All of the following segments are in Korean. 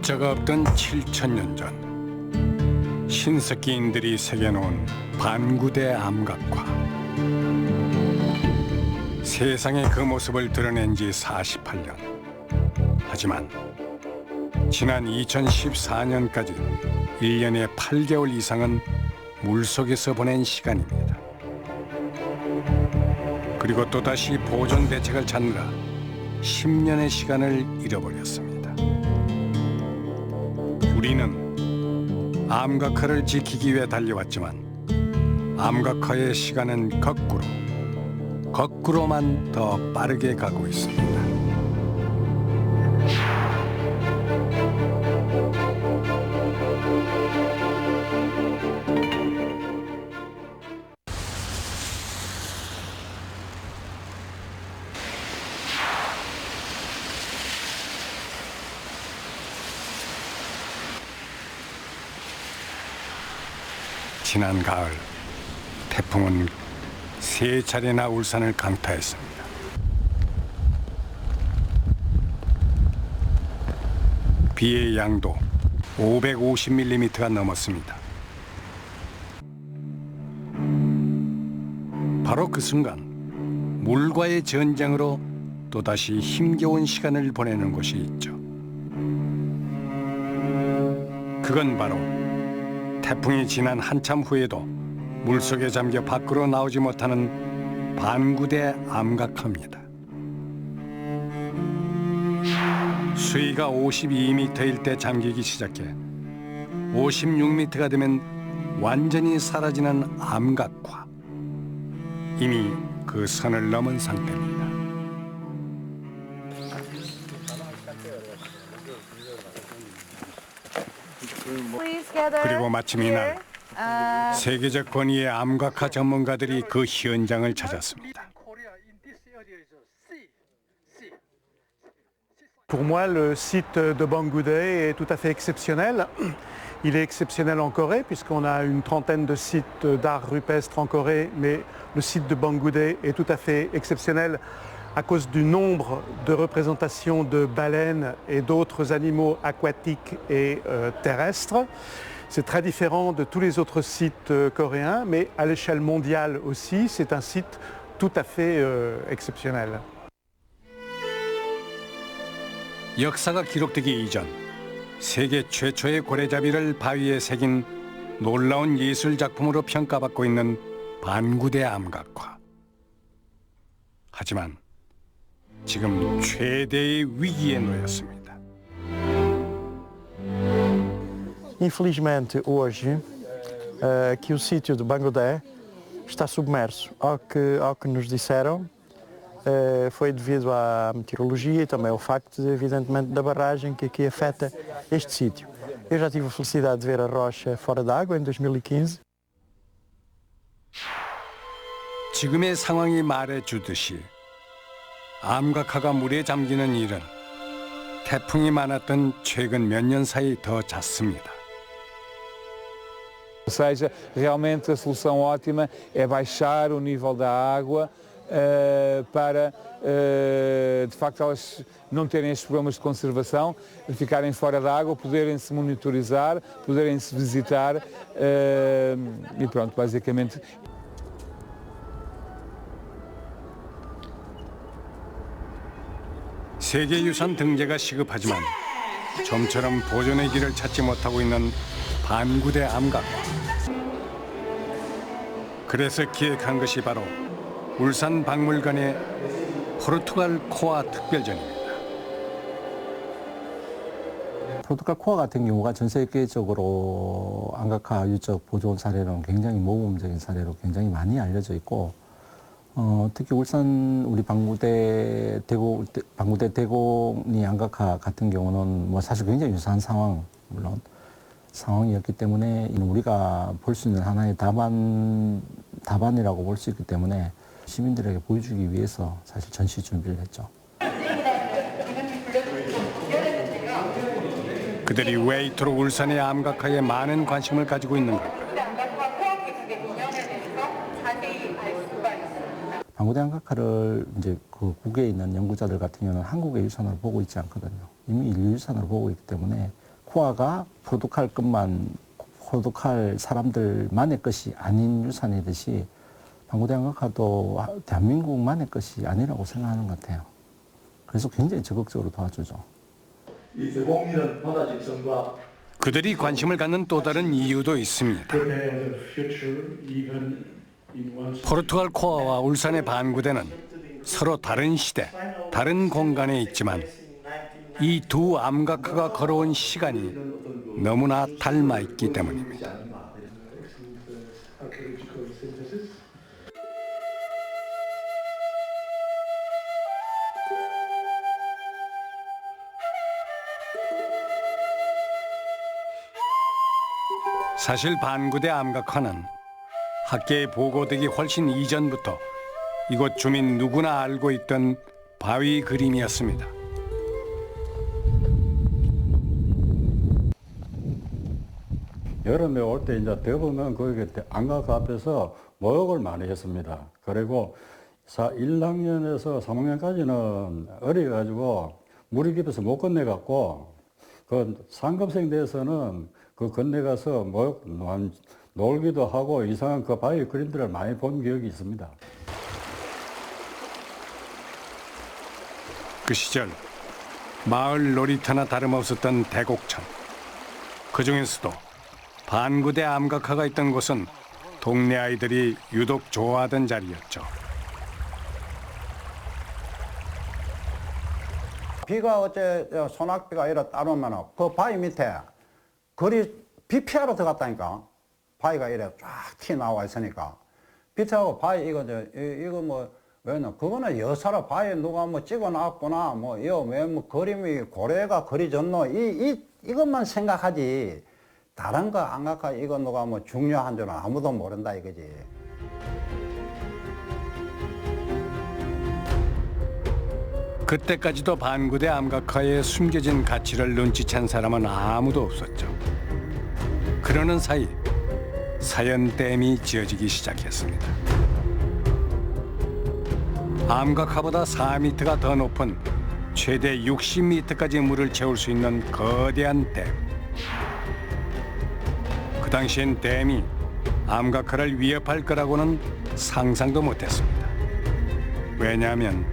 글자가 없던 7천년 전 신석기인들이 새겨놓은 반구대 암각화. 세상에 그 모습을 드러낸 지 48년. 하지만 지난 2014년까지 1년에 8개월 이상은 물속에서 보낸 시간입니다. 그리고 또다시 보존 대책을 찾느라 10년의 시간을 잃어버렸습니다. 우리는 암각화를 지키기 위해 달려왔지만 암각화의 시간은 거꾸로만 더 빠르게 가고 있습니다. 지난 가을, 태풍은 3차례나 울산을 강타했습니다. 비의 양도 550mm가 넘었습니다. 바로 그 순간 물과의 전쟁으로 또다시 힘겨운 시간을 보내는 곳이 있죠. 그건 바로 태풍이 지난 한참 후에도 물속에 잠겨 밖으로 나오지 못하는 반구대 암각화입니다. 수위가 52m일 때 잠기기 시작해 56m가 되면 완전히 사라지는 암각화. 이미 그 선을 넘은 상태입니다. 그리고 마침 이날 세계적 권위의 암각화 전문가들이 그 현장을 찾았습니다. Pour moi, le site de Bangoudé est tout à fait exceptionnel. Il est exceptionnel en Corée puisqu'on a une trentaine de sites d'art rupestre en Corée, mais le site de Bangoudé est tout à fait exceptionnel à cause du nombre de représentations de baleines et d'autres animaux aquatiques et terrestres. C'est très différent de tous les autres sites coréens, mais à l'échelle mondiale aussi, c'est un site tout à fait exceptionnel. 역사가 기록되기 이전 세계 최초의 고래잡이를 바위에 새긴 놀라운 예술 작품으로 평가받고 있는 반구대 암각화. 하지만 지금 최대의 위기에 놓였습니다. Infelizmente hoje que o sítio de Bangoudé está submerso. Ao que nos disseram, foi devido à meteorologia e também ao facto, evidentemente, da barragem que aqui afeta este sítio. Eu já tive a felicidade de ver a rocha fora d'água em 2015. 지금의 상황이 말해주듯이 암각화가 물에 잠기는 일은 태풍이 많았던 최근 몇 년 사이 더 잦습니다. Ou seja, realmente a solução ótima é baixar o nível da água para, de facto, elas não terem estes problemas de conservação, ficarem fora da água, poderem-se monitorizar, poderem-se visitar e pronto, basicamente. 세계유산 등재가 시급하지만 좀처럼 보존의 길을 찾지 못하고 있는 반구대 암각화. 그래서 기획한 것이 바로 울산 박물관의 포르투갈 코아 특별전입니다. 포르투갈 코아 같은 경우가 전 세계적으로 암각화 유적 보존 사례로는 굉장히 모범적인 사례로 굉장히 많이 알려져 있고, 특히 울산 우리 방구대 대공리 암각화 같은 경우는 뭐 사실 굉장히 유사한 물론 상황이었기 때문에 우리가 볼 수 있는 하나의 답안이라고 볼 수 있기 때문에 시민들에게 보여주기 위해서 사실 전시 준비를 했죠. 그들이 왜 이토록 울산의 암각화에 많은 관심을 가지고 있는 걸까요? 방구대 암각화를 이제 그 국외에 있는 연구자들 같은 경우는 한국의 유산으로 보고 있지 않거든요. 이미 인류 유산으로 보고 있기 때문에 코아가 포독할 사람들만의 것이 아닌 유산이듯이 방구대 암각화도 대한민국만의 것이 아니라고 생각하는 것 같아요. 그래서 굉장히 적극적으로 도와주죠. 이 대공리는 바다 직선과 그들이 관심을 갖는 또 다른 이유도 있습니다. 포르투갈 코아와 울산의 반구대는 서로 다른 시대, 다른 공간에 있지만 이 두 암각화가 걸어온 시간이 너무나 닮아 있기 때문입니다. 사실 반구대 암각화는 학계에 보고되기 훨씬 이전부터 이곳 주민 누구나 알고 있던 바위 그림이었습니다. 여름에 올 때 이제 대부분 거기 암각화 앞에서 목욕을 많이 했습니다. 그리고 1학년에서 3학년까지는 어려가지고 물이 깊어서 못 건너갔고 그 상급생 돼서는 그 건너가서 놀기도 하고 이상한 그 바위 그림들을 많이 본 기억이 있습니다. 그 시절 마을 놀이터나 다름없었던 대곡천. 그 중에서도 반구대 암각화가 있던 곳은 동네 아이들이 유독 좋아하던 자리였죠. 비가 어째 소낙비가 이래 따르면 그 바위 밑에 비 피하러 들어갔다니까. 바위가 이래 쫙 튀 나와 있으니까. 비트하고 바위 이거 뭐 왜냐 그거는 여사로 바위에 누가 뭐 찍어 놨구나 뭐 이거 왜 뭐 그림이 고래가 그려졌노 이것만 생각하지. 다른 거 암각화 이거 누가 뭐 중요한 줄은 아무도 모른다 이거지. 그때까지도 반구대 암각화에 숨겨진 가치를 눈치챈 사람은 아무도 없었죠. 그러는 사이 사연댐이 지어지기 시작했습니다. 암각화보다 4m가 더 높은 최대 60m까지 물을 채울 수 있는 거대한 댐. 그 당시엔 댐이 암각화를 위협할 거라고는 상상도 못했습니다. 왜냐하면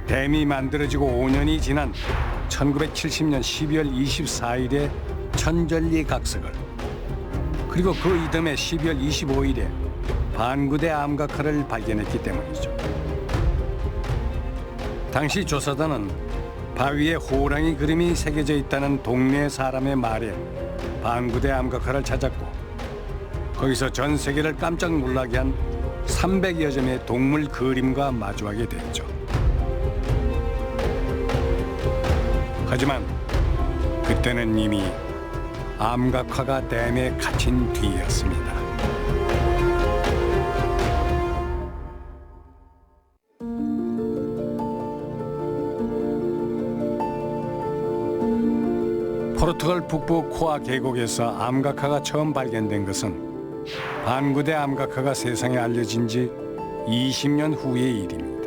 댐이 만들어지고 5년이 지난 1970년 12월 24일에 천전리 각석을, 그리고 그 이듬해 12월 25일에 반구대 암각화를 발견했기 때문이죠. 당시 조사단은 바위에 호랑이 그림이 새겨져 있다는 동네 사람의 말에 반구대 암각화를 찾았고, 거기서 전 세계를 깜짝 놀라게 한 300여 점의 동물 그림과 마주하게 됐죠. 하지만 그때는 이미 암각화가 댐에 갇힌 뒤였습니다. 포르투갈 북부 코아 계곡에서 암각화가 처음 발견된 것은 반구대 암각화가 세상에 알려진 지 20년 후의 일입니다.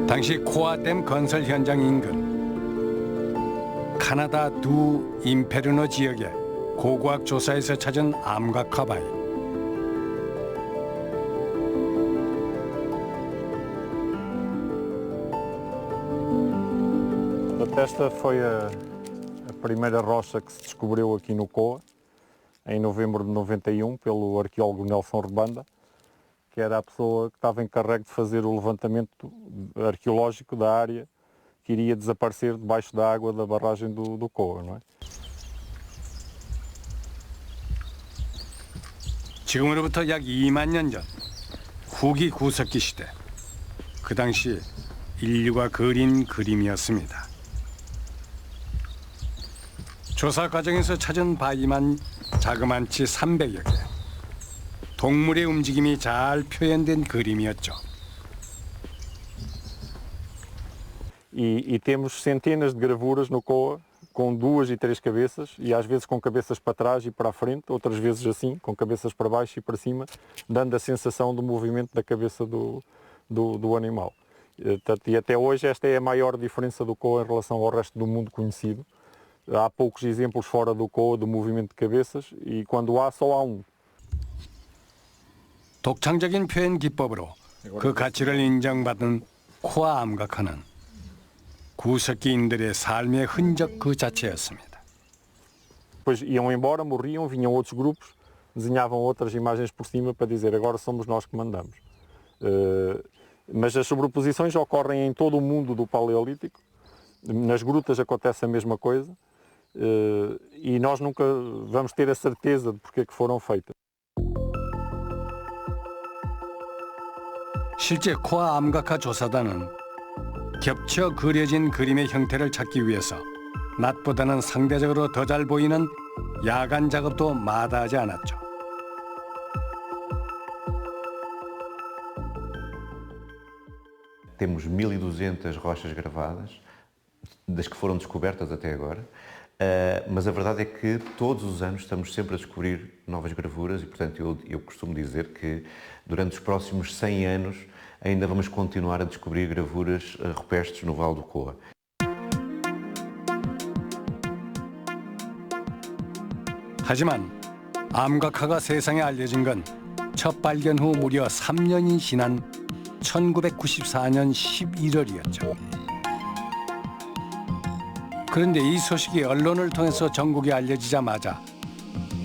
당시 코아댐 건설 현장 인근 카나다 두 임페르노 지역의 고고학 조사에서 찾은 암각화 바위. Esta foi a primeira rocha que se descobriu aqui no Coa, em novembro de 91, pelo arqueólogo Nelson Rebanda, que era a pessoa que estava encarregue de fazer o levantamento arqueológico da área que iria desaparecer debaixo da água da barragem do Coa, não é? 지금으로부터 약 2만 년 전 후기 구석기 시대, 그 당시 인류가 그린 그림이었습니다. 조사 과정에서 찾은 바위만 자그만치 300여 개. 동물의 움직임이 잘 표현된 그림이었죠. E temos centenas de gravuras no Coa com 2 e 3 cabeças, e às vezes com cabeças para trás e para a frente, outras vezes assim, com cabeças para baixo e para cima, dando a sensação do movimento da cabeça do animal. E até hoje esta é a maior diferença do koa em relação ao resto do mundo conhecido. Há poucos exemplos fora do koa do movimento de cabeças, e quando há, só há um. 독창적인 표현 기법으로 그 가치를 인정받은 코아 암각화는 구석기인들의 삶의 흔적 그 자체였습니다. Depois iam embora, morriam, vinham outros grupos, desenhavam outras imagens por cima para dizer agora somos nós que mandamos. Mas as sobreposições ocorrem em todo o mundo do Paleolítico. Nas grutas acontece a mesma coisa, e nós nunca vamos ter a certeza de porque é que foram feitas. 실제 코아 암각화 조사단은 겹쳐 그려진 그림의 형태를 찾기 위해서 낮보다는 상대적으로 더 잘 보이는 야간 작업도 마다하지 않았죠. Temos 1.200 rochas gravadas, das que foram descobertas até agora, mas a verdade é que todos os anos estamos sempre a descobrir novas gravuras e, portanto, eu costumo dizer que durante os próximos 100 anos ainda vamos continuar a descobrir gravuras rupestres no Vale do Coa. 하지만 암각화가 세상에 알려진 건 첫 발견 후 무려 3년이 지난 1994년 11월이었죠. 그런데 이 소식이 언론을 통해서 전국에 알려지자마자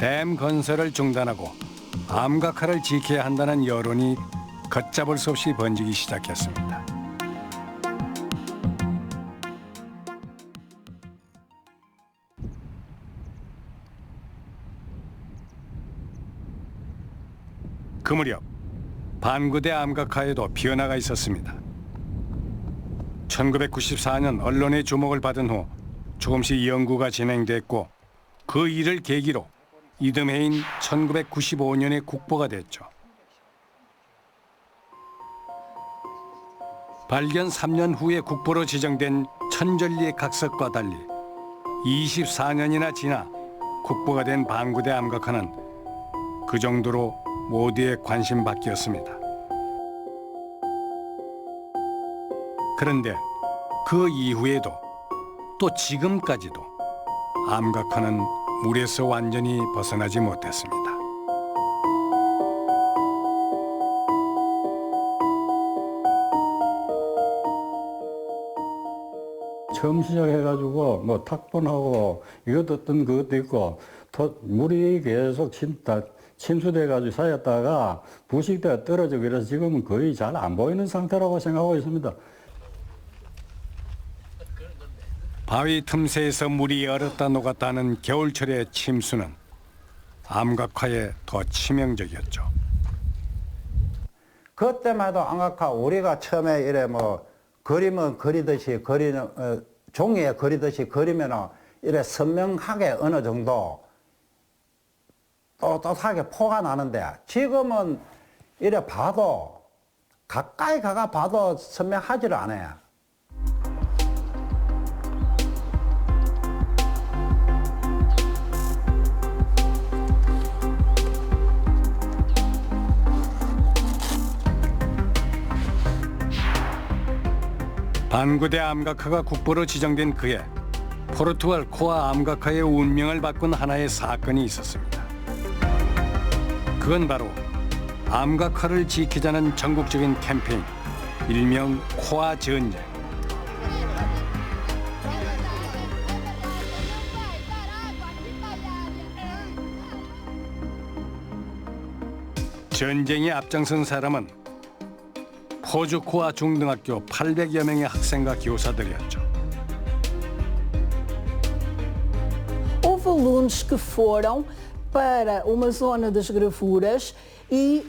댐 건설을 중단하고 암각화를 지켜야 한다는 여론이 걷잡을 수 없이 번지기 시작했습니다. 그 무렵 반구대 암각화에도 변화가 있었습니다. 1994년 언론의 주목을 받은 후 조금씩 연구가 진행됐고 그 일을 계기로 이듬해인 1995년에 국보가 됐죠. 발견 3년 후에 국보로 지정된 천전리의 각석과 달리 24년이나 지나 국보가 된 반구대 암각화는 그 정도로 모두의 관심받기였습니다. 그런데 그 이후에도 또 지금까지도 암각화는 물에서 완전히 벗어나지 못했습니다. 처음 시작해가지고 뭐 탁본하고 이것도 어떤 그것도 있고 물이 계속 침수돼가지고 쌓였다가 부식대가 떨어지고 그래서 지금은 거의 잘 안 보이는 상태라고 생각하고 있습니다. 바위 틈새에서 물이 얼었다 녹았다는 겨울철의 침수는 암각화에 더 치명적이었죠. 그때마다 암각화 우리가 처음에 이래 뭐 그림은 그리듯이 종이에 그리듯이 그리면은 이래 선명하게 어느 정도 떳떳하게 포가 나는데 지금은 이래 봐도 가까이 가가 봐도 선명하지를 않아요. 반구대 암각화가 국보로 지정된 그해 포르투갈 코아 암각화의 운명을 바꾼 하나의 사건이 있었습니다. 그건 바로 암각화를 지키자는 전국적인 캠페인, 일명 코아 전쟁. 전쟁에 앞장선 사람은 호주 코아 중등학교 800여 명의 학생과 교사들이었죠. Houve alunos que foram para uma zona das gravuras e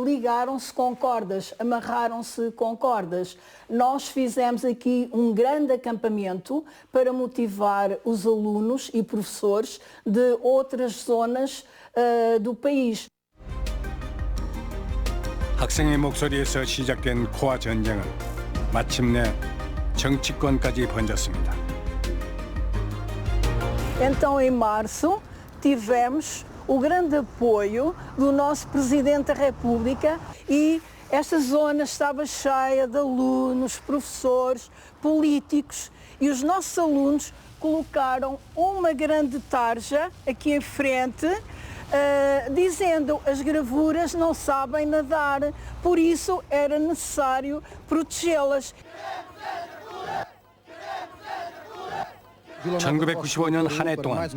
ligaram-se com cordas, amarraram-se com cordas. Nós fizemos aqui um grande acampamento para motivar os alunos e professores de outras zonas do país. 학생의 목소리에서 시작된 코아 전쟁은 마침내 정치권까지 번졌습니다. Então, em março, tivemos o grande apoio do nosso Presidente da República e esta zona estava cheia de alunos, professores, políticos e os nossos alunos colocaram uma grande tarja aqui em frente dizendo as gravuras não sabem nadar, por isso era necessário protegê-las. 1995년 한 해 동안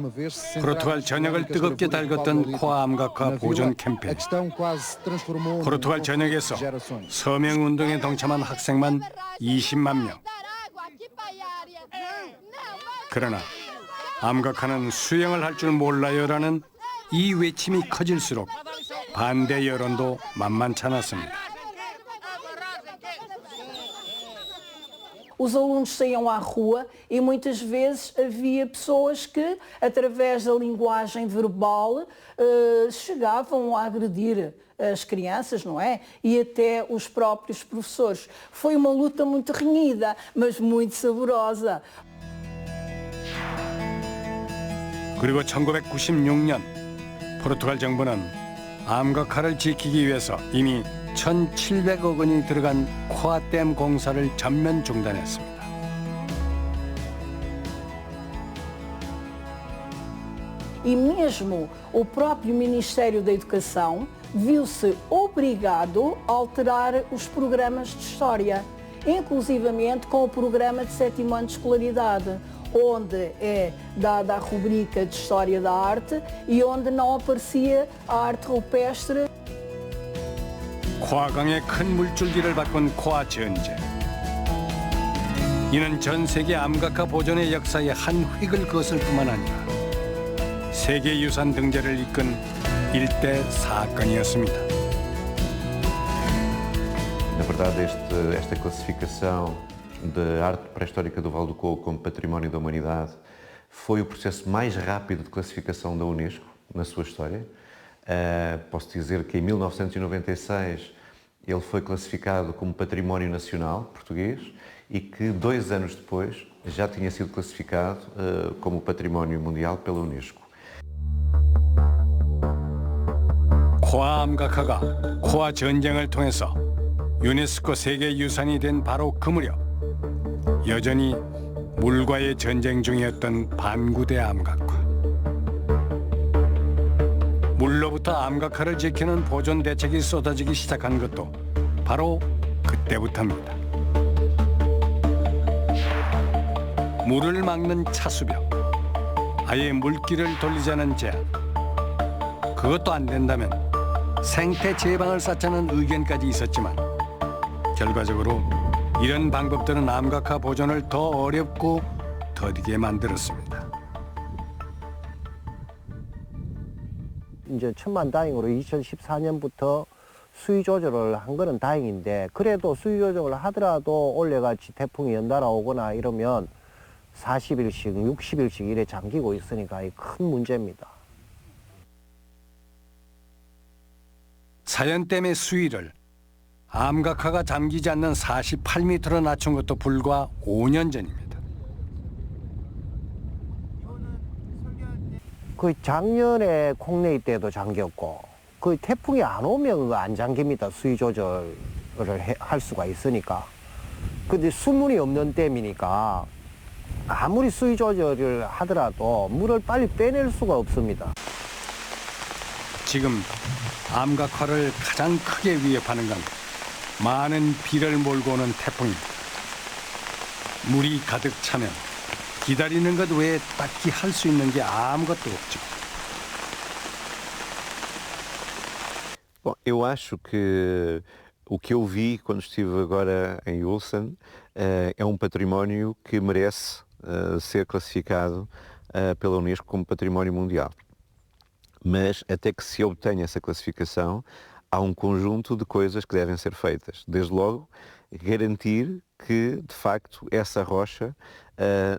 포르투갈 전역을 뜨겁게 달궜던 코아 암각화 보존 캠페인. 포르투갈 전역에서 서명 운동에 동참한 학생만 20만 명. 그러나 암각화는 수영을 할 줄 몰라요라는 이 외침이 커질수록 반대 여론도 만만치 않았습니다. Os alunos saíam à rua e muitas vezes havia pessoas que, através da linguagem verbal, chegavam a agredir as crianças, não é? E até os próprios professores. Foi uma luta muito renhida, mas muito saborosa. 그리고 1996년 포르투갈 정부는 암각화를 지키기 위해서 이미 1,700억 원이 들어간 코아댐 공사를 전면 중단했습니다. E mesmo o próprio Ministério da Educação viu-se obrigado a alterar os programas de história, inclusivamente com o programa de 7º ano de escolaridade, onde é dada a rubrica de História da Arte e onde não aparecia a arte rupestre. 코아강의 큰 물줄기를 바꾼 코아 전제. 이는 전 세계 암각화 보존의 역사에 한 획을 그었을 뿐만 아니라 세계유산 등재를 이끈 일대 사건이었습니다. Na verdade, esta classificação da arte pré-histórica do Vale do Couve como Património da Humanidade foi o processo mais rápido de classificação da Unesco na sua história. Posso dizer que em 1996 ele foi classificado como Património Nacional Português e que 2 anos depois já tinha sido classificado como Património Mundial pela Unesco. 코아 암각화가 코아 전쟁을 통해서 유네스코 세계유산이 된 바로 그 무렵 여전히 물과의 전쟁 중이었던 반구대 암각화. 물로부터 암각화를 지키는 보존 대책이 쏟아지기 시작한 것도 바로 그때부터입니다. 물을 막는 차수벽, 아예 물길을 돌리자는 제안. 그것도 안 된다면 생태 제방을 쌓자는 의견까지 있었지만 결과적으로 이런 방법들은 암각화 보존을 더 어렵고 더디게 만들었습니다. 이제 천만다행으로 2014년부터 수위 조절을 한 거는 다행인데 그래도 수위 조절을 하더라도 올해같이 태풍이 연달아 오거나 이러면 40일씩, 60일씩 이래 잠기고 있으니까 큰 문제입니다. 사연댐의 수위를 암각화가 잠기지 않는 48m로 낮춘 것도 불과 5년 전입니다. 그 작년에 콩내이 때도 잠겼고 그 태풍이 안 오면 안 잠깁니다. 수위 조절을 할 수가 있으니까. 근데 수문이 없는 댐이니까 아무리 수위 조절을 하더라도 물을 빨리 빼낼 수가 없습니다. 지금 암각화를 가장 크게 위협하는 건 많은 비를 몰고 오는 태풍입니다. 물이 가득 차면 기다리는 것 외에 딱히 할 수 있는 게 아무것도 없죠. Bom, eu acho que o que eu vi quando estive agora em Ulsan é um património que merece ser classificado pela Unesco como Património Mundial. Mas até que se obtenha essa classificação, há um conjunto de coisas que devem ser feitas. Desde logo, garantir que, de facto, essa rocha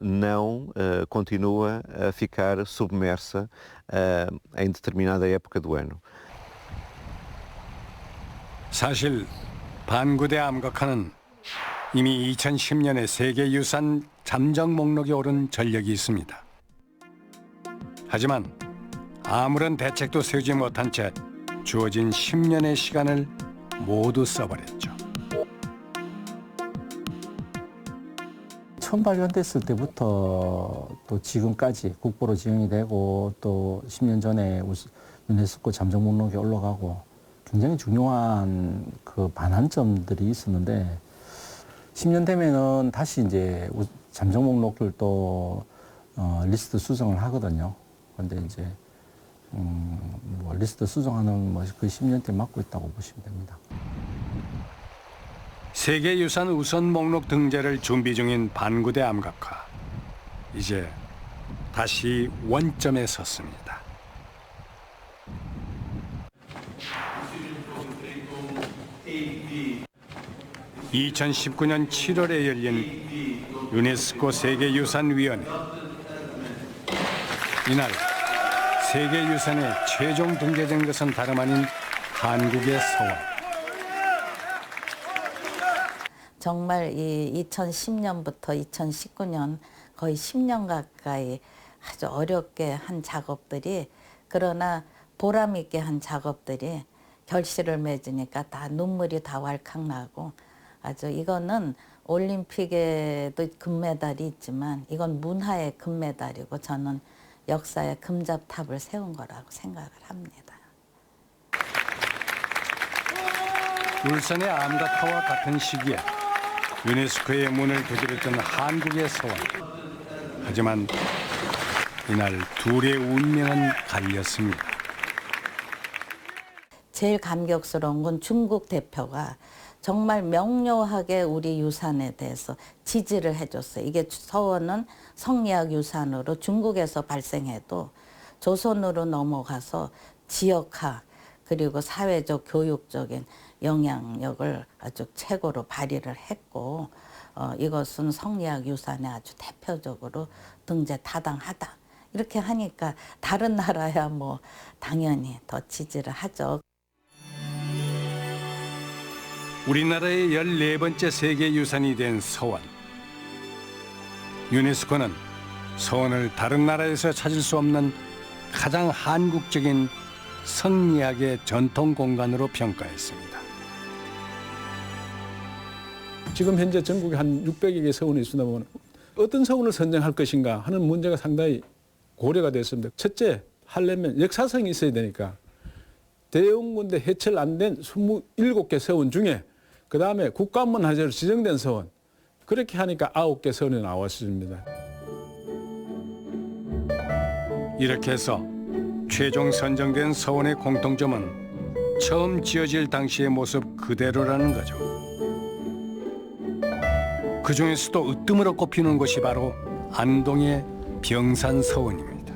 não continua a ficar submersa em determinada época do ano. 사실 반구대 암각화는 이미 2010년에 세계유산 잠정 목록에 오른 전력이 있습니다. 하지만 아무런 대책도 세우지 못한 채 주어진 10년의 시간을 모두 써버렸죠. 처음 발견됐을 때부터 또 지금까지 국보로 지정이 되고 또 10년 전에 유네스코 잠정 목록에 올라가고 굉장히 중요한 그 반환점들이 있었는데 10년 되면은 다시 이제 잠정 목록을 또 리스트 수정을 하거든요. 그런데 이제 뭐 리스트 수정하는 뭐 그 10년째 맡고 있다고 보시면 됩니다. 세계유산 우선 목록 등재를 준비 중인 반구대 암각화. 이제 다시 원점에 섰습니다. (2019년 7월에) 열린 유네스코 세계유산위원회. 이날 세계유산에 최종 등재된 것은 다름 아닌 한국의 서원. 정말 이 2010년부터 2019년 거의 10년 가까이 아주 어렵게 한 작업들이, 그러나 보람 있게 한 작업들이 결실을 맺으니까 다 눈물이 다 왈칵 나고, 아주 이거는 올림픽에도 금메달이 있지만 이건 문화의 금메달이고 저는 역사의 금잡탑을 세운 거라고 생각을 합니다. 울산의 암각화와 같은 시기에 유네스코의 문을 두드렸던 한국의 서원. 하지만 이날 둘의 운명은 갈렸습니다. 제일 감격스러운 건 중국 대표가 정말 명료하게 우리 유산에 대해서 지지를 해줬어요. 이게 서원은 성리학 유산으로 중국에서 발생해도 조선으로 넘어가서 지역화 그리고 사회적 교육적인 영향력을 아주 최고로 발휘를 했고, 이것은 성리학 유산에 아주 대표적으로 등재 타당하다. 이렇게 하니까 다른 나라야 뭐 당연히 더 지지를 하죠. 우리나라의 14번째 세계유산이 된 서원. 유네스코는 서원을 다른 나라에서 찾을 수 없는 가장 한국적인 성리학의 전통 공간으로 평가했습니다. 지금 현재 전국에 한 600여 개 서원이 있으다 보면 어떤 서원을 선정할 것인가 하는 문제가 상당히 고려가 됐습니다. 첫째, 하려면 역사성이 있어야 되니까 대웅군대 해체를 안 된 27개 서원 중에 그 다음에 국가문화재로 지정된 서원, 그렇게 하니까 9개 서원이 나왔습니다. 이렇게 해서 최종 선정된 서원의 공통점은 처음 지어질 당시의 모습 그대로라는 거죠. 그 중에서도 으뜸으로 꼽히는 것이 바로 안동의 병산서원입니다.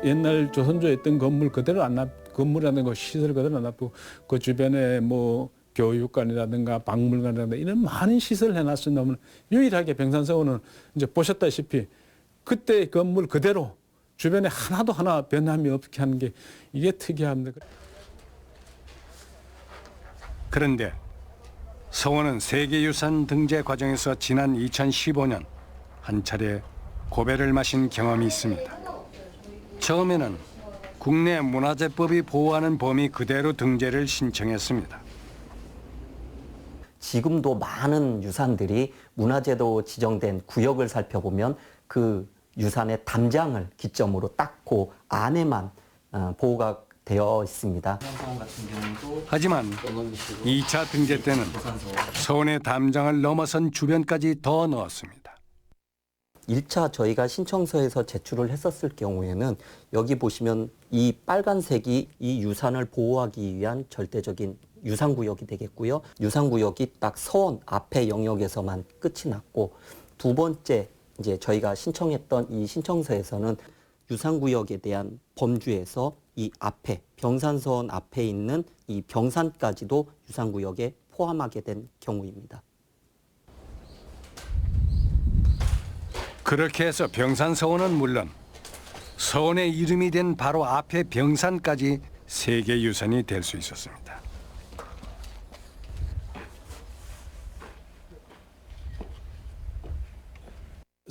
옛날 조선조에 있던 건물 그대로 건물이라든가 시설 그대로 안 놔두고 그 주변에 뭐 교육관이라든가 박물관이라든가 이런 많은 시설을 해놨으면 유일하게 병산서원은 이제 보셨다시피 그때 건물 그대로 주변에 하나도 하나 변함이 없게 하는 게 이게 특이합니다. 그런데 서원은 세계유산 등재 과정에서 지난 2015년 한 차례 고배를 마신 경험이 있습니다. 처음에는 국내 문화재법이 보호하는 범위 그대로 등재를 신청했습니다. 지금도 많은 유산들이 문화재로 지정된 구역을 살펴보면 그 유산의 담장을 기점으로 딱 그 안에만 보호가 되어 있습니다. 하지만 2차 등재 때는 서원의 담장을 넘어선 주변까지 더 넣었습니다. 1차 저희가 신청서에서 제출을 했었을 경우에는 여기 보시면 이 빨간색이 이 유산을 보호하기 위한 절대적인 유산구역이 되겠고요. 유산구역이 딱 서원 앞에 영역에서만 끝이 났고, 두 번째 이제 저희가 신청했던 이 신청서에서는 유산구역에 대한 범주에서 이 앞에 병산서원 앞에 있는 이 병산까지도 유산구역에 포함하게 된 경우입니다. 그렇게 해서 병산서원은 물론 서원의 이름이 된 바로 앞에 병산까지 세계유산이 될 수 있었습니다.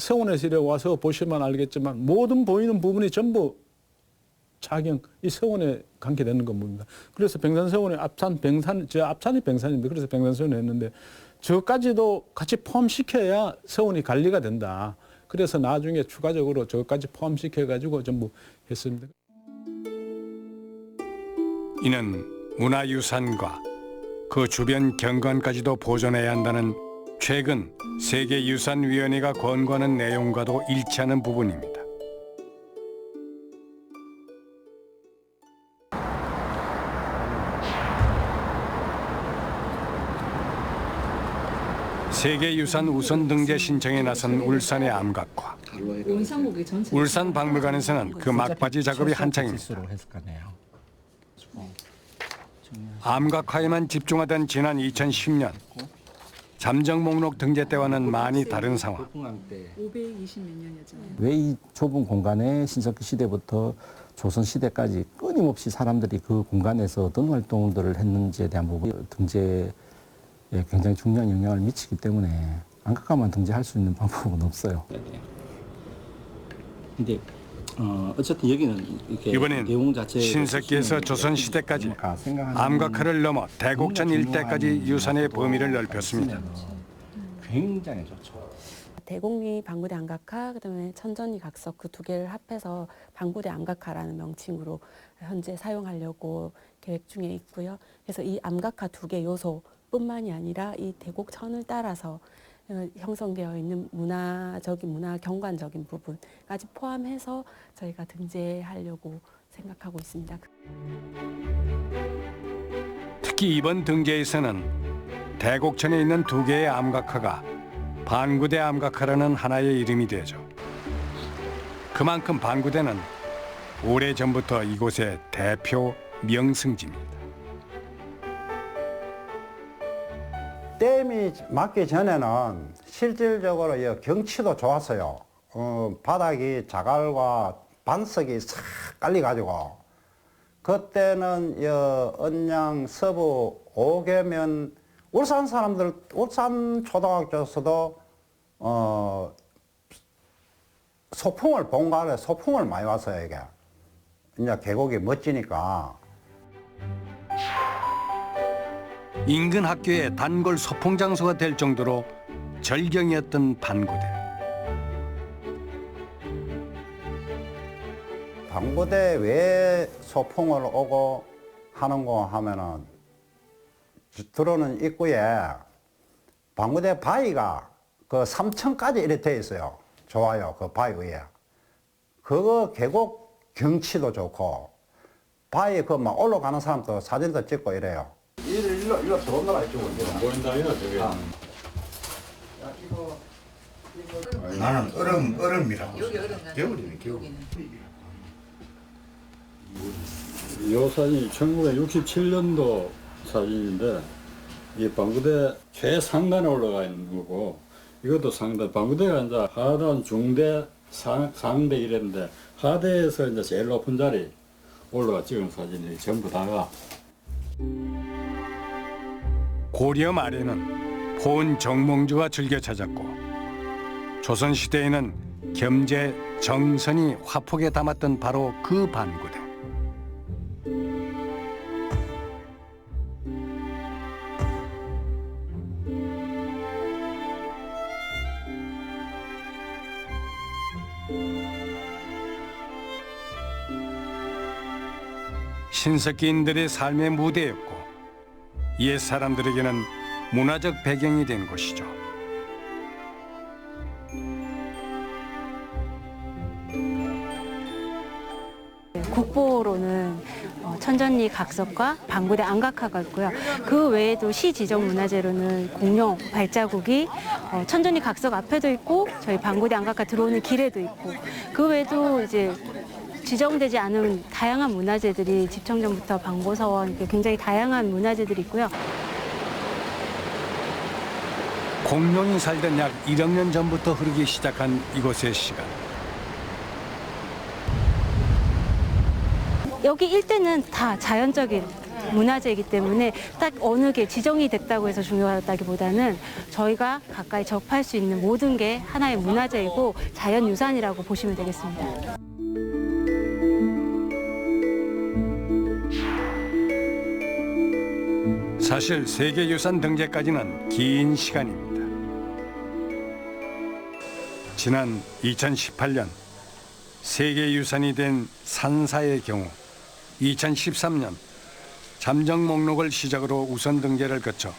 서원에서 이래 와서 보시면 알겠지만 모든 보이는 부분이 전부 자경 이 서원에 관계되는 겁니다. 그래서 병산서원에 앞산이 병산인데 그래서 병산서원을 했는데 저까지도 같이 포함시켜야 서원이 관리가 된다. 그래서 나중에 추가적으로 저까지 포함시켜가지고 전부 했습니다. 이는 문화유산과 그 주변 경관까지도 보존해야 한다는 최근 세계유산위원회가 권고하는 내용과도 일치하는 부분입니다. 세계유산 우선 등재 신청에 나선 울산의 암각화. 울산박물관에서는 그 막바지 작업이 한창입니다. 암각화에만 집중하던 지난 2010년 잠정 목록 등재 때와는 많이 다른 상황. 520몇 년이었잖아요. 왜 이 좁은 공간에 신석기 시대부터 조선 시대까지 끊임없이 사람들이 그 공간에서 어떤 활동들을 했는지에 대한 부분이 등재에 굉장히 중요한 영향을 미치기 때문에 암각화만 등재할 수 있는 방법은 없어요. 근데 어쨌든 여기는 이렇게 이번엔 내용 자체 신석기에서 조선시대까지 암각화를 넘어 대곡천 일대까지 유산의 범위를 넓혔습니다. 굉장히 좋죠. 대곡리 방구대 암각화, 그다음에 천전리 각석 그 두 개를 합해서 방구대 암각화라는 명칭으로 현재 사용하려고 계획 중에 있고요. 그래서 이 암각화 두 개 요소뿐만이 아니라 이 대곡천을 따라서 형성되어 있는 문화 경관적인 부분까지 포함해서 저희가 등재하려고 생각하고 있습니다. 특히 이번 등재에서는 대곡천에 있는 두 개의 암각화가 반구대 암각화라는 하나의 이름이 되죠. 그만큼 반구대는 오래전부터 이곳의 대표 명승지입니다. 댐이 막기 전에는 실질적으로 이 경치도 좋았어요. 바닥이 자갈과 반석이 싹 깔려가지고 그때는 언양 서부 5개면 울산 사람들 울산 초등학교에서도 소풍을 본가에 소풍을 많이 왔어요. 이게 이제 계곡이 멋지니까. 인근 학교의 단골 소풍 장소가 될 정도로 절경이었던 반구대. 반구대 왜 소풍을 오고 하는고 하면은 들어오는 입구에 반구대 바위가 그 3층까지 이렇게 돼 있어요. 좋아요. 그 바위 위에. 그거 계곡 경치도 좋고 바위 그 막 올라가는 사람도 사진도 찍고 이래요. 일로 들어온다라 이쪽으로. 안 보인다 이거 저게. 나는 얼음이라고. 여기 얼음. 겨울이네 겨울. 이 사진이 1967년도 사진인데 이 방구대 최상단에 올라가 있는 거고 이것도 상단. 방구대가 이제 하단, 중대, 상대 이랬는데 하대에서 이제 제일 높은 자리 올라가 찍은 사진이 전부 다가. 고려 말에는 포은 정몽주가 즐겨 찾았고 조선 시대에는 겸재, 정선이 화폭에 담았던 바로 그 반구대. 신석기인들의 삶의 무대였고 옛 사람들에게는 문화적 배경이 된 곳이죠. 국보로는 천전리 각석과 방구대 암각화가 있고요. 그 외에도 시 지정 문화재로는 공룡 발자국이 천전리 각석 앞에도 있고 저희 방구대 암각화 들어오는 길에도 있고 그 외에도 이제 지정되지 않은 다양한 문화재들이 집청전부터 방고서원 굉장히 다양한 문화재들이 있고요. 공룡이 살던 약 1억 년 전부터 흐르기 시작한 이곳의 시간. 여기 일대는 다 자연적인 문화재이기 때문에 딱 어느 게 지정이 됐다고 해서 중요하다기보다는 저희가 가까이 접할 수 있는 모든 게 하나의 문화재이고 자연유산이라고 보시면 되겠습니다. 사실 세계유산 등재까지는 긴 시간입니다. 지난 2018년 세계유산이 된 산사의 경우 2013년 잠정 목록을 시작으로 우선 등재를 거쳐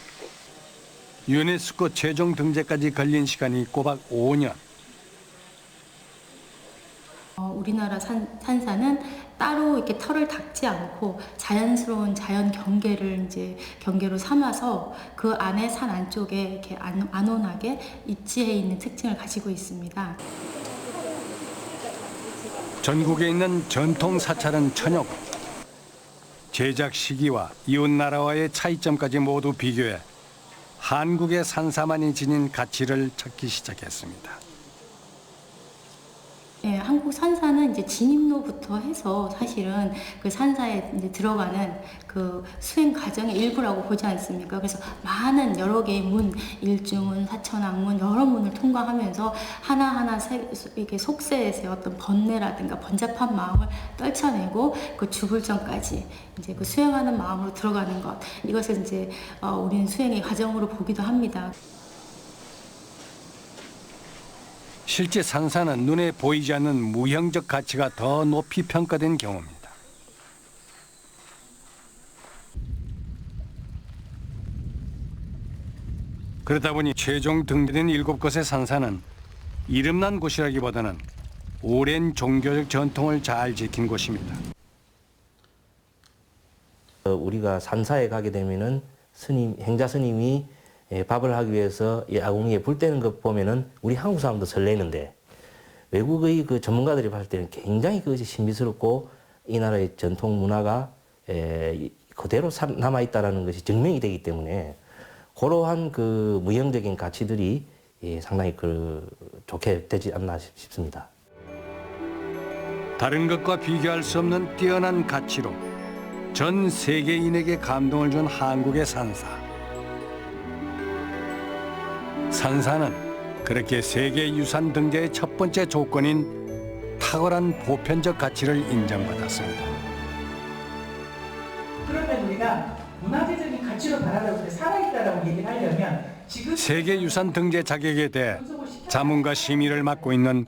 유네스코 최종 등재까지 걸린 시간이 꼬박 5년. 우리나라 산사는 따로 이렇게 털을 닦지 않고 자연스러운 자연 경계로 삼아서 그 안에 산 안쪽에 이렇게 안온하게 입지해 있는 특징을 가지고 있습니다. 전국에 있는 전통 사찰은 천여 곳. 제작 시기와 이웃 나라와의 차이점까지 모두 비교해 한국의 산사만이 지닌 가치를 찾기 시작했습니다. 예, 한국 산사는 이제 진입로부터 해서 사실은 그 산사에 이제 들어가는 그 수행 과정의 일부라고 보지 않습니까? 그래서 많은 여러 개의 문, 일주문, 사천왕문 여러 문을 통과하면서 하나하나 이렇게 속세에서의 어떤 번뇌라든가 번잡한 마음을 떨쳐내고 그 죽을 전까지 이제 그 수행하는 마음으로 들어가는 것, 이것을 이제 우리는 수행의 과정으로 보기도 합니다. 실제 산사는 눈에 보이지 않는 무형적 가치가 더 높이 평가된 경우입니다. 그러다 보니 최종 등재된 7곳의 산사는 이름난 곳이라기보다는 오랜 종교적 전통을 잘 지킨 곳입니다. 우리가 산사에 가게 되면은 행자 스님이 밥을 하기 위해서 이 아궁이에 불 때는 것 보면은 우리 한국 사람도 설레는데 외국의 그 전문가들이 봤을 때는 굉장히 그것이 신비스럽고 이 나라의 전통 문화가 그대로 남아있다는 것이 증명이 되기 때문에 그러한 그 무형적인 가치들이 상당히 좋게 되지 않나 싶습니다. 다른 것과 비교할 수 없는 뛰어난 가치로 전 세계인에게 감동을 준 한국의 산사. 산사는 그렇게 세계유산 등재의 첫 번째 조건인 탁월한 보편적 가치를 인정받았습니다. 그러면 우리가 문화재적인 가치로 바라보고 살아있다라고 얘기를 하려면 지금 세계유산 등재 자격에 대해 자문과 심의를 맡고 있는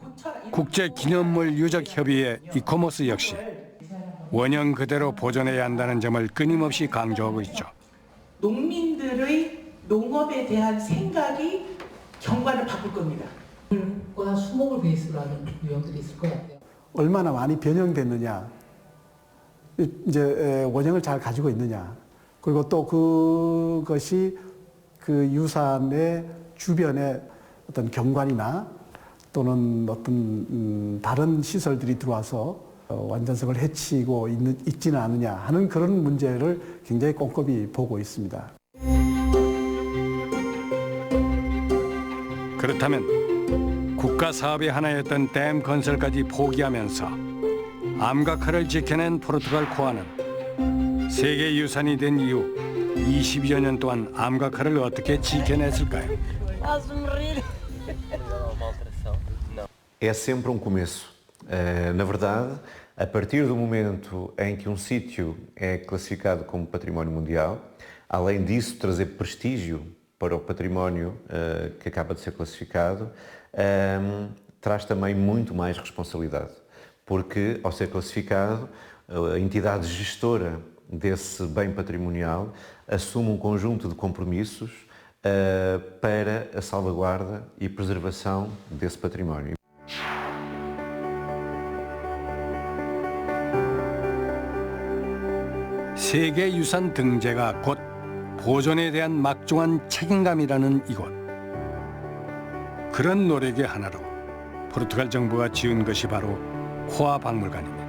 국제기념물 유적협의회 이코모스 역시 원형 그대로 보존해야 한다는 점을 끊임없이 강조하고 있죠. 농민들의 농업에 대한 생각이 경관을 바꿀 겁니다. 물과 수목을 베이스로 하는 유형들이 있을 것 같아요. 얼마나 많이 변형됐느냐, 이제 원형을 잘 가지고 있느냐, 그리고 또 그것이 그 유산의 주변에 어떤 경관이나 또는 어떤 다른 시설들이 들어와서 완전성을 해치고 있지는 않느냐 하는 그런 문제를 굉장히 꼼꼼히 보고 있습니다. 그렇다면 국가 사업의 하나였던 댐 건설까지 포기하면서 암각화를 지켜낸 포르투갈 코아는 세계유산이 된 이후 20여 년 동안 암각화를 어떻게 지켜냈을까요? É sempre começo. Na verdade, a partir do momento em que sítio é classificado como património mundial, além disso trazer prestígio para o património que acaba de ser classificado, traz também muito mais responsabilidade, porque ao ser classificado, a entidade gestora desse bem patrimonial assume conjunto de compromissos para a salvaguarda e preservação desse património. 세계유산 등재가 곧 보존에 대한 막중한 책임감이라는 이곳. 그런 노력의 하나로 포르투갈 정부가 지은 것이 바로 코아 박물관입니다.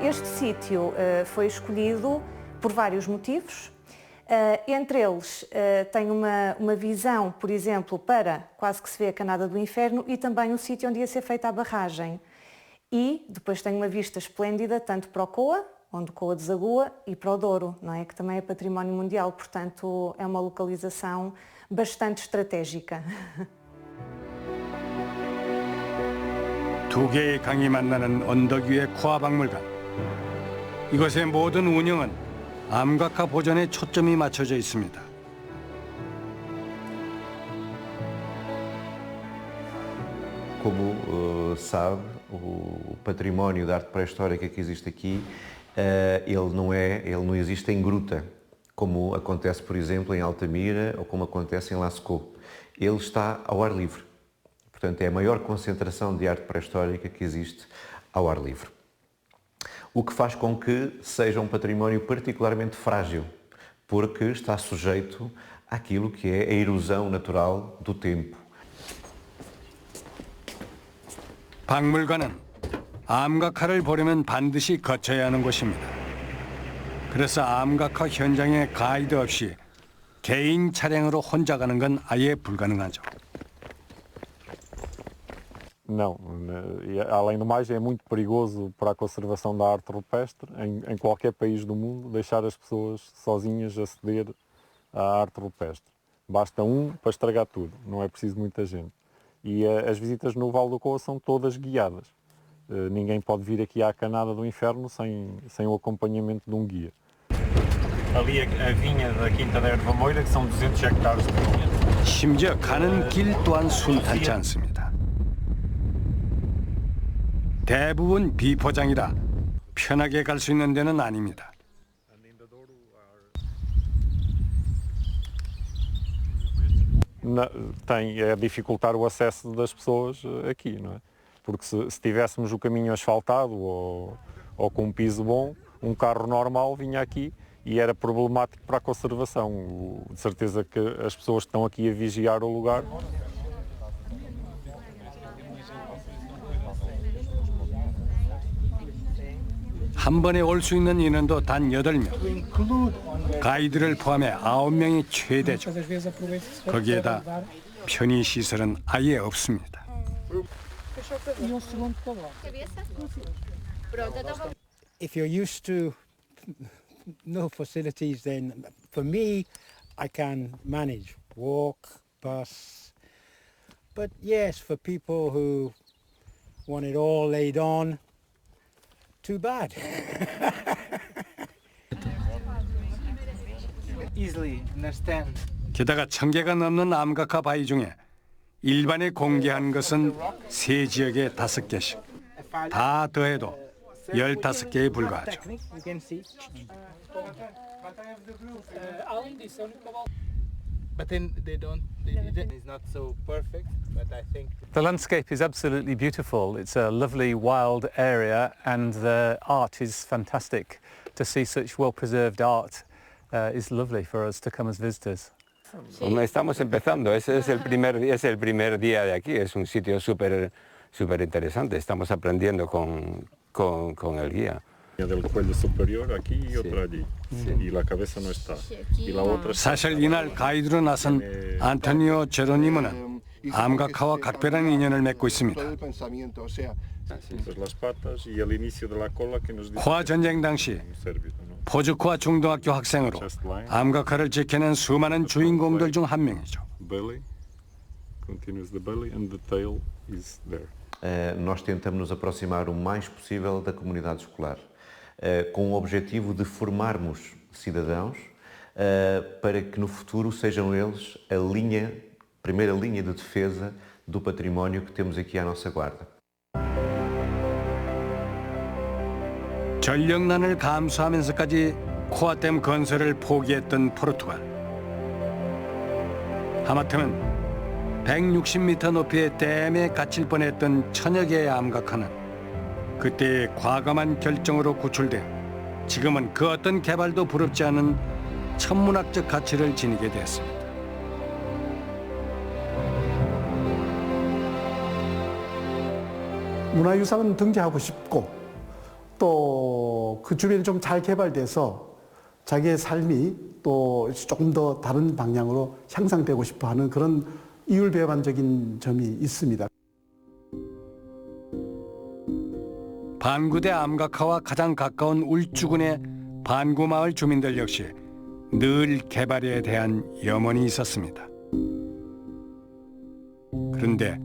Este sítio foi escolhido por vários motivos. Entre eles tem uma visão, por exemplo, para quase que se vê a Canada do Inferno e também o sítio onde ia ser feita a barragem. E depois tem uma vista esplêndida tanto para o Coa, onde o Coa desagoa, e para o Douro, não é? Que também é património mundial, portanto é uma localização bastante estratégica. 두 개의 강이 만나는 언덕 위의 코아 박물관. 이곳의 모든 운영은 암각화 보존에 초점이 맞춰져 있습니다. Como sabe, o património da arte pré-histórica que existe aqui, ele não existe em gruta, como acontece, por exemplo, em Altamira ou como acontece em Lascaux. Ele está ao ar livre. Portanto, é a maior concentração de arte pré-histórica que existe ao ar livre. O que faz com que seja um património particularmente frágil, porque está sujeito àquilo que é a erosão natural do tempo. 박물관은 암각화를 보려면 반드시 거쳐야 하는 곳입니다. 그래서 암각화 현장에 가이드 없이 개인 차량으로 혼자 가는 건 아예 불가능하죠. Não, além do mais é muito perigoso para a conservação da arte rupestre em qualquer país do mundo deixar as pessoas sozinhas aceder à arte rupestre. Basta um para estragar tudo, não é preciso muita gente. E as visitas no Vale do Coa são todas guiadas. Ninguém pode vir aqui à Canada do Inferno sem o acompanhamento de um guia. Ali a vinha da Quinta da Erva Moira, que são 200 hectares de vinha. 심지어 가는 길 또한 순탄치 않습니다. 대부분 비포장이라 편하게 갈 수 있는 데는 아닙니다. É dificultar o acesso das pessoas aqui, não é? Porque se tivéssemos o caminho asfaltado ou com um piso bom, um carro normal vinha aqui e era problemático para a conservação. De certeza que as pessoas que estão aqui a vigiar o lugar 한 번에 올 수 있는 인원도 단 8명. 가이드를 포함해 9명이 최대죠. 거기에다 편의시설은 아예 없습니다. If you're used to no facilities, then for me, I can manage walk, bus. But yes, for people who want it all laid on, too bad. Easily understand. 게다가 1000개가 넘는 암각화 바위 중에 일반에 공개한 것은 세 지역에 5개씩. 다 더해도 15개에 불과하죠. But then it's not so perfect, but I think the landscape is absolutely beautiful. It's a lovely wild area and the art is fantastic. To see such well-preserved art is lovely for us to come as visitors. Estamos empezando, ese es el primer día de aquí, es un sitio súper interesante, estamos aprendiendo con el guía. del cuello superior aquí y otra allí. Y la cabeza no está. Y la otra 사실 이날 가이드로 나선 안토니오 제로니모는 암각화와 각별한 인연을 맺고 있습니다. 코아 전쟁 당시 포즈코아 중등학교 학생으로 암각화를 지켜낸 수많은 주인공들 중 한 명이죠. Nós tentamos nos aproximar o mais possível da comunidade escolar, com o objetivo de formarmos cidadãos para que no futuro sejam eles a primeira linha de defesa do património que temos aqui à nossa guarda. 전력난을 감수하면서까지 코아댐 건설을 포기했던 포르투갈. 하마터면 160m 높이의 댐에 갇힐 뻔했던 천여 개의 암각화는 그때의 과감한 결정으로 구출돼 지금은 그 어떤 개발도 부럽지 않은 천문학적 가치를 지니게 됐습니다. 문화유산은 등재하고 싶고 또 그 주변이 좀 잘 개발돼서 자기의 삶이 또 조금 더 다른 방향으로 향상되고 싶어하는 그런 이율배반적인 점이 있습니다. 반구대 암각화와 가장 가까운 울주군의 반구마을 주민들 역시 늘 개발에 대한 염원이 있었습니다. 그런데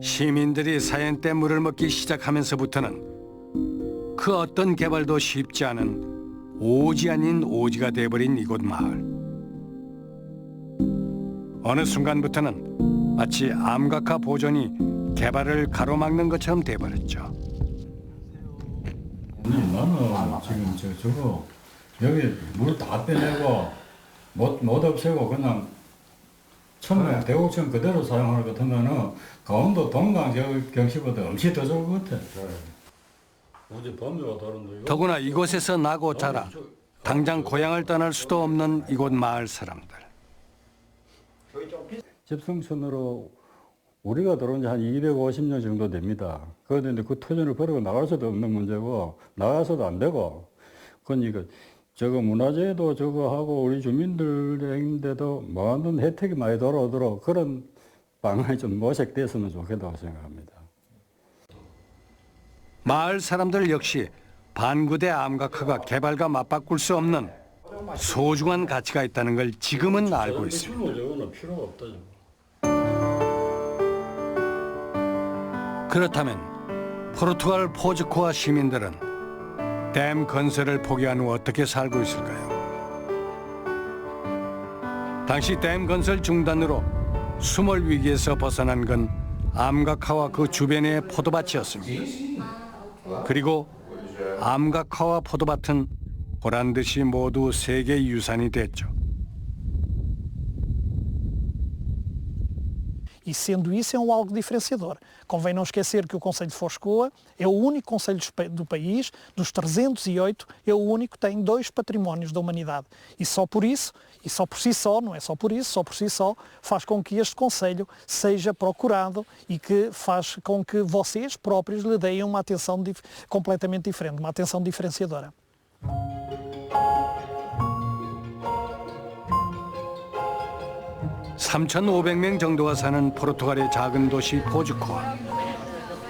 시민들이 사연대 물을 먹기 시작하면서부터는 그 어떤 개발도 쉽지 않은 오지 아닌 오지가 돼버린 이곳 마을. 어느 순간부터는 마치 암각화 보존이 개발을 가로막는 것처럼 돼버렸죠. 나는 지금 저거 여기 물 다 빼내고 못 없애고 그냥 처음에 대곡천 그대로 사용할 것 같으면은 강원도 동강 경치보다 엄청 더 좋을 것 같아. 어제 밤에가 다른데. 더구나 이곳에서 나고 자라 당장 고향을 떠날 수도 없는 이곳 마을 사람들. 집성촌으로 우리가 들어온 지 한 250년 정도 됩니다. 그런데 그 토지를 버리고 나갈 수도 없는 문제고 나가서도 안 되고 그러니까 저거 문화재도 저거 하고 우리 주민들인데도 많은 혜택이 많이 돌아오도록 그런 방안이 좀 모색됐으면 좋겠다고 생각합니다. 마을 사람들 역시 반구대 암각화가 개발과 맞바꿀 수 없는 소중한 가치가 있다는 걸 지금은 알고 있습니다. 저거는 필요가 없다. 그렇다면 포르투갈 포즈코아 시민들은 댐 건설을 포기한 후 어떻게 살고 있을까요? 당시 댐 건설 중단으로 수몰 위기에서 벗어난 건 암각화와 그 주변의 포도밭이었습니다. 그리고 암각화와 포도밭은 보란 듯이 모두 세계 유산이 됐죠. E sendo isso é algo diferenciador. Convém não esquecer que o Concelho de Foscoa é o único concelho do país, dos 308, é o único que tem 2 patrimónios da humanidade. E só por isso, e só por si só, não é só por isso, só por si só, faz com que este concelho seja procurado e que faz com que vocês próprios lhe deem uma atenção completamente diferente, uma atenção diferenciadora. (3,500명) 정도가 사는 포르투갈의 작은 도시 포즈코아.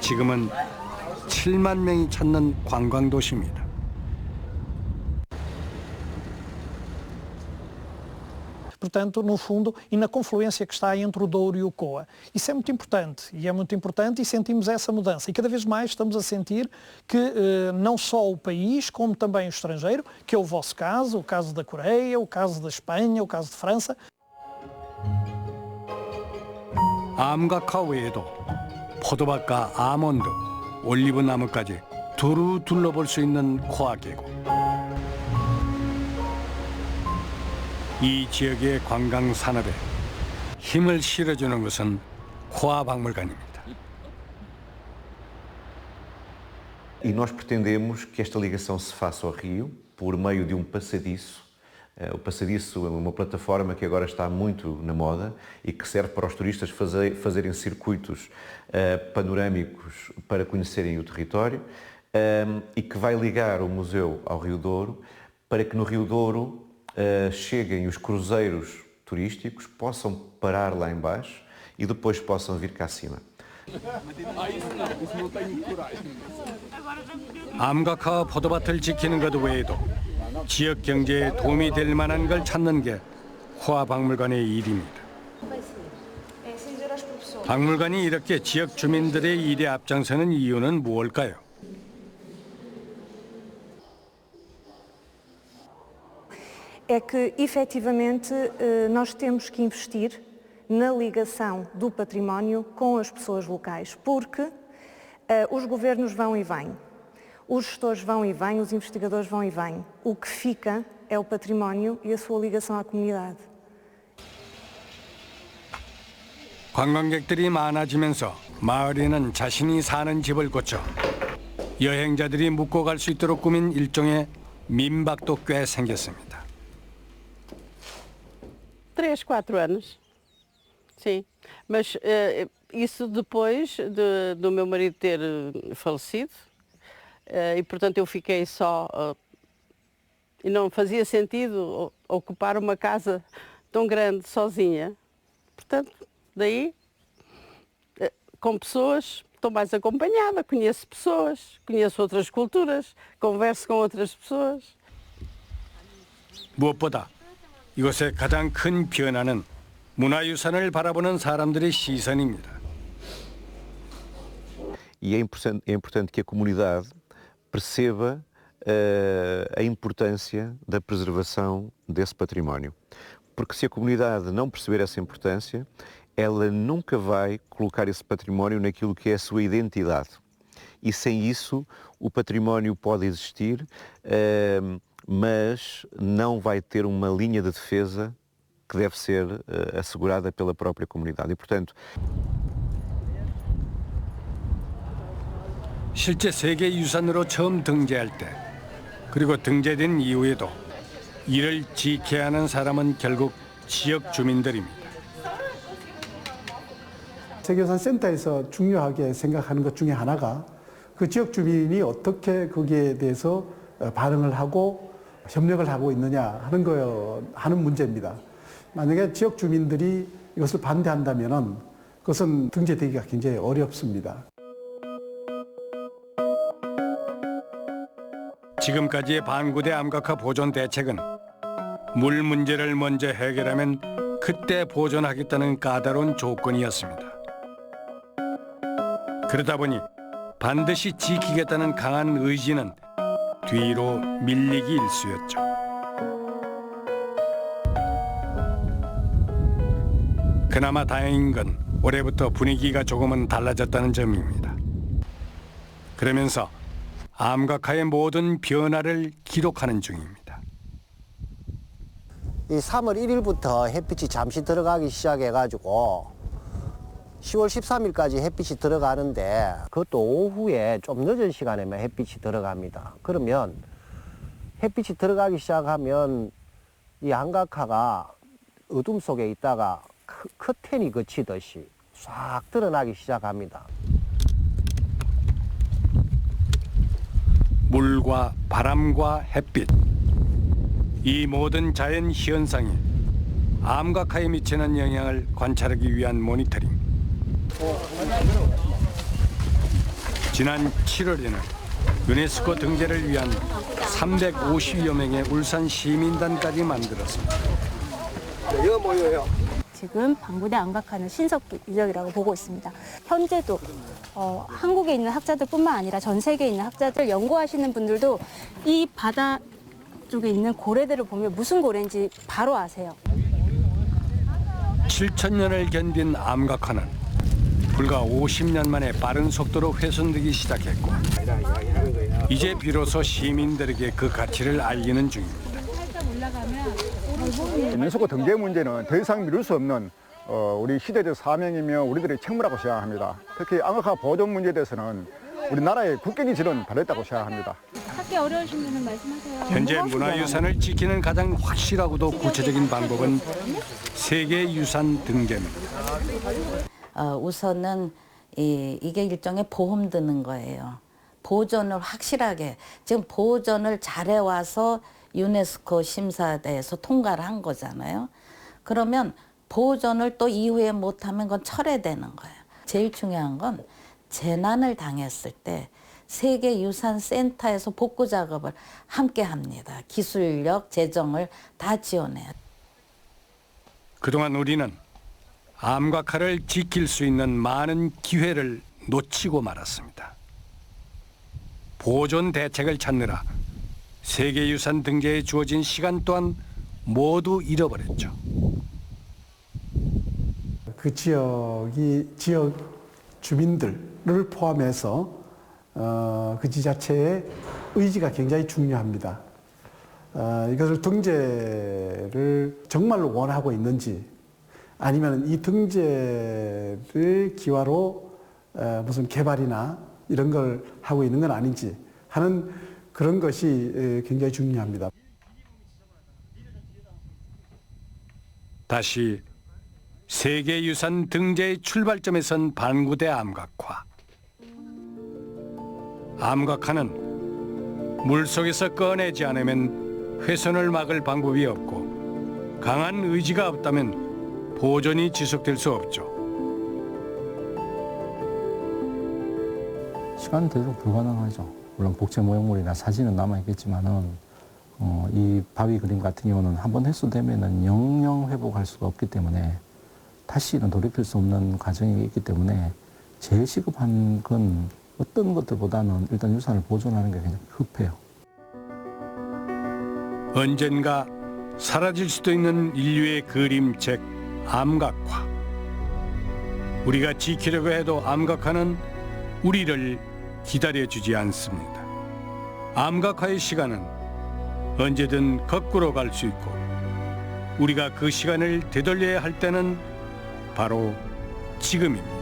지금은 7만 명이 찾는 관광 도시입니다. Portanto, no fundo, e na confluência que está entre o Douro e o Coa. Isso é muito importante, e sentimos essa mudança. E cada vez mais estamos a sentir que não só o país, como também o estrangeiro, que é o vosso caso, o caso da Coreia, o caso da Espanha, o caso de França. 암각화 외에도 포도밭과 아몬드, 올리브 나무까지 두루 둘러볼 수 있는 코아 계곡. 이 지역의 관광 산업에 힘을 실어주는 것은 코아 박물관입니다. E nós pretendemos que esta ligação se faça ao rio por meio de passadiço. O passadiço é uma plataforma que agora está muito na moda e que serve para os turistas fazerem circuitos panorâmicos para conhecerem o território e que vai ligar o museu ao Rio Douro para que no Rio Douro cheguem os cruzeiros turísticos, possam parar lá em baixo e depois possam vir cá acima. 암각화와 포도밭을 지키는 것 외에도 지역 경제에 도움이 될 만한 걸 찾는 게 코아 박물관의 일입니다. 박물관이 이렇게 지역 주민들의 일에 앞장서는 이유는 무엇일까요? É que, efetivamente, nós temos que investir na ligação do património com as pessoas locais, porque os governos vão e vêm, os gestores vão e vêm, os investigadores vão e vêm. O que fica é o património e a sua ligação à comunidade. 관광객들이 많아지면서 마을에는 자신이 사는 집을 고쳐 여행자들이 묵고 갈 수 있도록 꾸민 일종의 민박도 꽤 생겼습니다. 3, 4 anos, sim. Mas isso depois do meu marido ter falecido e, portanto, eu fiquei só E não fazia sentido ocupar uma casa tão grande sozinha. Portanto, daí, com pessoas, estou mais acompanhada, conheço pessoas, conheço outras culturas, converso com outras pessoas. 무엇보다 이곳의 가장 큰 변화는 문화유산을 바라보는 사람들의 시선입니다. E é importante que a comunidade perceba a importância da preservação desse património. Porque se a comunidade não perceber essa importância, ela nunca vai colocar esse património naquilo que é a sua identidade. E sem isso, o património pode existir, mas não vai ter uma linha de defesa que deve ser assegurada pela própria comunidade. E, portanto, 실제 세계유산으로 처음 등재할 때, 그리고 등재된 이후에도 이를 지켜야 하는 사람은 결국 지역 주민들입니다. 세계유산센터에서 중요하게 생각하는 것 중에 하나가 그 지역 주민이 어떻게 거기에 대해서 반응을 하고 협력을 하고 있느냐 하는 문제입니다. 만약에 지역 주민들이 이것을 반대한다면 그것은 등재되기가 굉장히 어렵습니다. 지금까지의 반구대 암각화 보존 대책은 물 문제를 먼저 해결하면 그때 보존하겠다는 까다로운 조건이었습니다. 그러다 보니 반드시 지키겠다는 강한 의지는 뒤로 밀리기 일쑤였죠. 그나마 다행인 건 올해부터 분위기가 조금은 달라졌다는 점입니다. 그러면서 암각화의 모든 변화를 기록하는 중입니다. 이 3월 1일부터 햇빛이 잠시 들어가기 시작해가지고 10월 13일까지 햇빛이 들어가는데 그것도 오후에 좀 늦은 시간에만 햇빛이 들어갑니다. 그러면 햇빛이 들어가기 시작하면 이 암각화가 어둠 속에 있다가 커튼이 거치듯이 싹 드러나기 시작합니다. 물과 바람과 햇빛, 이 모든 자연 현상이 암각화에 미치는 영향을 관찰하기 위한 모니터링. 지난 7월에는 유네스코 등재를 위한 350여 명의 울산 시민단까지 만들었습니다. 이거 뭐예요? 지금 방구대 암각화는 신석기 유적이라고 보고 있습니다. 현재도 한국에 있는 학자들뿐만 아니라 전 세계에 있는 학자들 연구하시는 분들도 이 바다 쪽에 있는 고래들을 보면 무슨 고래인지 바로 아세요. 7,000년을 견딘 암각화는 불과 50년 만에 빠른 속도로 훼손되기 시작했고 이제 비로소 시민들에게 그 가치를 알리는 중입니다. 유네스코 등재 문제는 더 이상 미룰 수 없는 우리 시대적 사명이며 우리들의 책무라고 생각합니다. 특히 암각화 보존 문제에 대해서는 우리나라의 국격이 저는 달렸다고 생각합니다. 찾기 어려우신 분은 말씀하세요. 현재 문화유산을 지키는 가장 확실하고도 구체적인 방법은 세계유산 등재입니다. 우선은 이게 일종의 보험 드는 거예요. 보존을 확실하게, 지금 보존을 잘해와서 유네스코 심사대에서 통과를 한 거잖아요. 그러면 보존을 또 이후에 못하면 그건 철회되는 거예요. 제일 중요한 건 재난을 당했을 때 세계유산센터에서 복구 작업을 함께 합니다. 기술력, 재정을 다 지원해요. 그동안 우리는 암각화를 지킬 수 있는 많은 기회를 놓치고 말았습니다. 보존 대책을 찾느라 세계유산 등재에 주어진 시간 또한 모두 잃어버렸죠. 그 지역 주민들을 포함해서 그 지자체의 의지가 굉장히 중요합니다. 이것을 등재를 정말로 원하고 있는지 아니면 이 등재를 기화로 무슨 개발이나 이런 걸 하고 있는 건 아닌지 하는 그런 것이 굉장히 중요합니다. 다시 세계유산 등재의 출발점에 선 반구대 암각화. 암각화는 물속에서 꺼내지 않으면 훼손을 막을 방법이 없고 강한 의지가 없다면 보존이 지속될 수 없죠. 시간은 되도록 불가능하죠. 물론 복제 모형물이나 사진은 남아있겠지만은 이 바위 그림 같은 경우는 한번 훼손되면은 영영 회복할 수가 없기 때문에 다시는 돌이킬 수 없는 과정이 있기 때문에 제일 시급한 건 어떤 것들보다는 일단 유산을 보존하는 게 굉장히 급해요. 언젠가 사라질 수도 있는 인류의 그림책 암각화. 우리가 지키려고 해도 암각화는 우리를 기다려주지 않습니다. 암각화의 시간은 언제든 거꾸로 갈 수 있고 우리가 그 시간을 되돌려야 할 때는 바로 지금입니다.